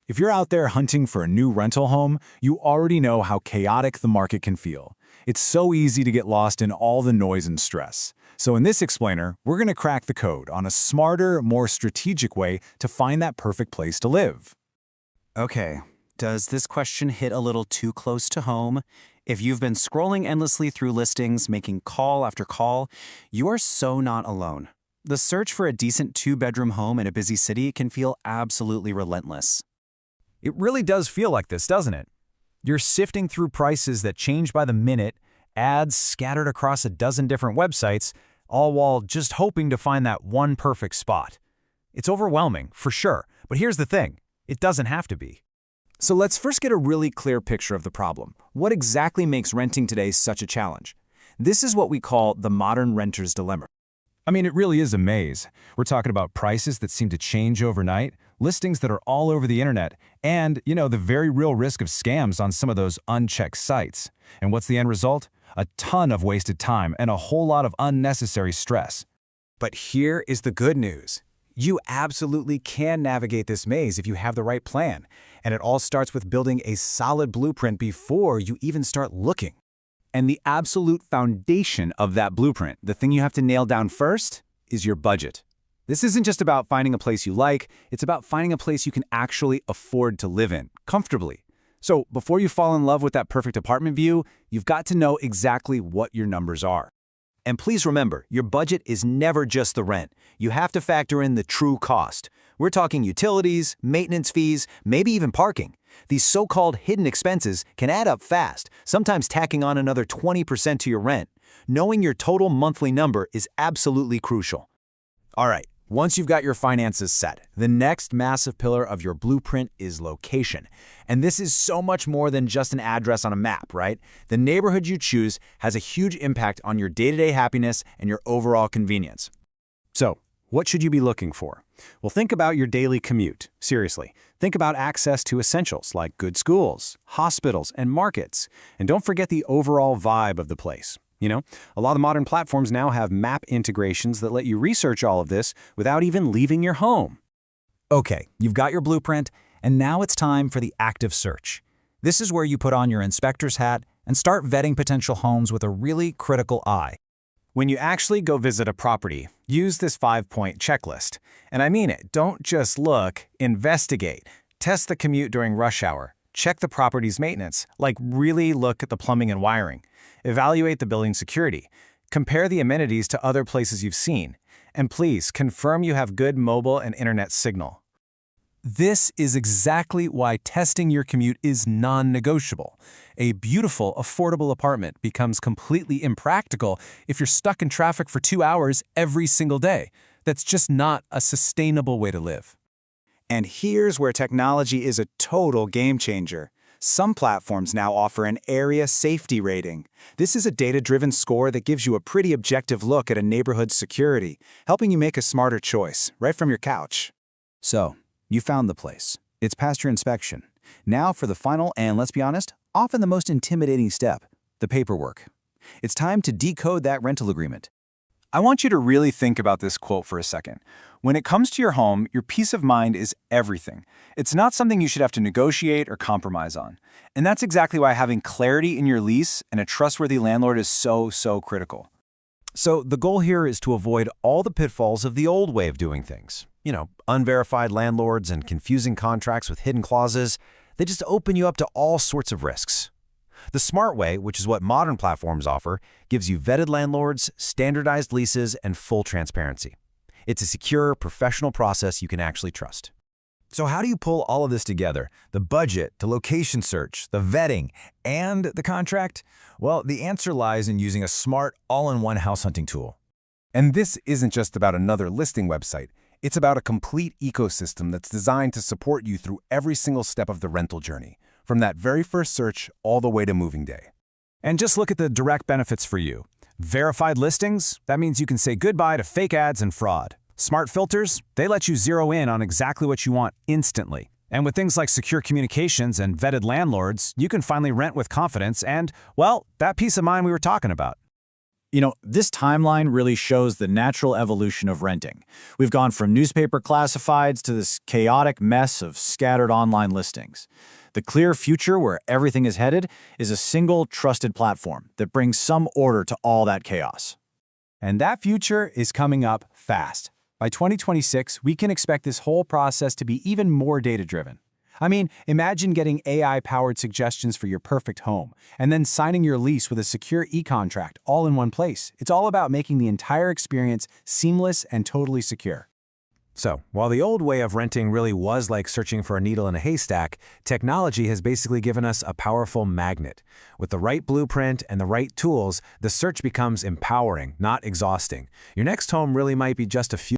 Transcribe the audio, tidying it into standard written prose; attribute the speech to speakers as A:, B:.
A: If you're out there hunting for a new rental home, you already know how chaotic the market can feel. It's so easy to get lost in all the noise and stress. So in this explainer, we're going to crack the code on a smarter, more strategic way to find that perfect place to live.
B: Okay, does this question hit a little too close to home? If you've been scrolling endlessly through listings, making call after call, you are so not alone. The search for a decent two-bedroom home in a busy city can feel absolutely relentless.
C: It really does feel like this, doesn't it? You're sifting through prices that change by the minute, ads scattered across a dozen different websites, all while just hoping to find that one perfect spot. It's overwhelming, for sure, but here's the thing, it doesn't have to be.
A: So let's first get a really clear picture of the problem. What exactly makes renting today such a challenge? This is what we call the modern renter's dilemma.
C: I mean, it really is a maze. We're talking about prices that seem to change overnight, listings that are all over the internet, and, the very real risk of scams on some of those unchecked sites. And what's the end result? A ton of wasted time and a whole lot of unnecessary stress.
A: But here is the good news. You absolutely can navigate this maze if you have the right plan. And it all starts with building a solid blueprint before you even start looking. And the absolute foundation of that blueprint, the thing you have to nail down first, is your budget. This isn't just about finding a place you like, it's about finding a place you can actually afford to live in, comfortably. So before you fall in love with that perfect apartment view, you've got to know exactly what your numbers are.
B: And please remember, your budget is never just the rent. You have to factor in the true cost. We're talking utilities, maintenance fees, maybe even parking. These so-called hidden expenses can add up fast, sometimes tacking on another 20% to your rent. Knowing your total monthly number is absolutely crucial.
A: All right, once you've got your finances set, the next massive pillar of your blueprint is location. And this is so much more than just an address on a map, right? The neighborhood you choose has a huge impact on your day-to-day happiness and your overall convenience. So, what should you be looking for? Well, think about your daily commute. Seriously, think about access to essentials like good schools, hospitals, and markets. And don't forget the overall vibe of the place. A lot of modern platforms now have map integrations that let you research all of this without even leaving your home.
C: Okay, you've got your blueprint, and now it's time for the active search. This is where you put on your inspector's hat and start vetting potential homes with a really critical eye.
A: When you actually go visit a property, use this 5-point checklist. And I mean it, don't just look, investigate. Test the commute during rush hour. Check the property's maintenance, like really look at the plumbing and wiring. Evaluate the building security. Compare the amenities to other places you've seen. And please, confirm you have good mobile and internet signal.
C: This is exactly why testing your commute is non-negotiable. A beautiful, affordable apartment becomes completely impractical if you're stuck in traffic for 2 hours every single day. That's just not a sustainable way to live.
A: And here's where technology is a total game changer. Some platforms now offer an area safety rating. This is a data-driven score that gives you a pretty objective look at a neighborhood's security, helping you make a smarter choice right from your couch. So, you found the place. It's past your inspection. Now for the final and, let's be honest, often the most intimidating step, the paperwork. It's time to decode that rental agreement. I want you to really think about this quote for a second. When it comes to your home, your peace of mind is everything. It's not something you should have to negotiate or compromise on. And that's exactly why having clarity in your lease and a trustworthy landlord is so critical.
C: So the goal here is to avoid all the pitfalls of the old way of doing things. Unverified landlords and confusing contracts with hidden clauses, they just open you up to all sorts of risks. The smart way, which is what modern platforms offer, gives you vetted landlords, standardized leases, and full transparency. It's a secure, professional process you can actually trust. So how do you pull all of this together? The budget, the location search, the vetting, and the contract? Well, the answer lies in using a smart, all-in-one house hunting tool.
D: And this isn't just about another listing website. It's about a complete ecosystem that's designed to support you through every single step of the rental journey, from that very first search all the way to moving day.
C: And just look at the direct benefits for you. Verified listings, that means you can say goodbye to fake ads and fraud. Smart filters, they let you zero in on exactly what you want instantly. And with things like secure communications and vetted landlords, you can finally rent with confidence and, well, that peace of mind we were talking about.
A: This timeline really shows the natural evolution of renting. We've gone from newspaper classifieds to this chaotic mess of scattered online listings. The clear future where everything is headed is a single trusted platform that brings some order to all that chaos.
E: And that future is coming up fast. By 2026, we can expect this whole process to be even more data-driven. I mean, imagine getting AI-powered suggestions for your perfect home, and then signing your lease with a secure e-contract all in one place. It's all about making the entire experience seamless and totally secure.
C: So, while the old way of renting really was like searching for a needle in a haystack, technology has basically given us a powerful magnet. With the right blueprint and the right tools, the search becomes empowering, not exhausting. Your next home really might be just a few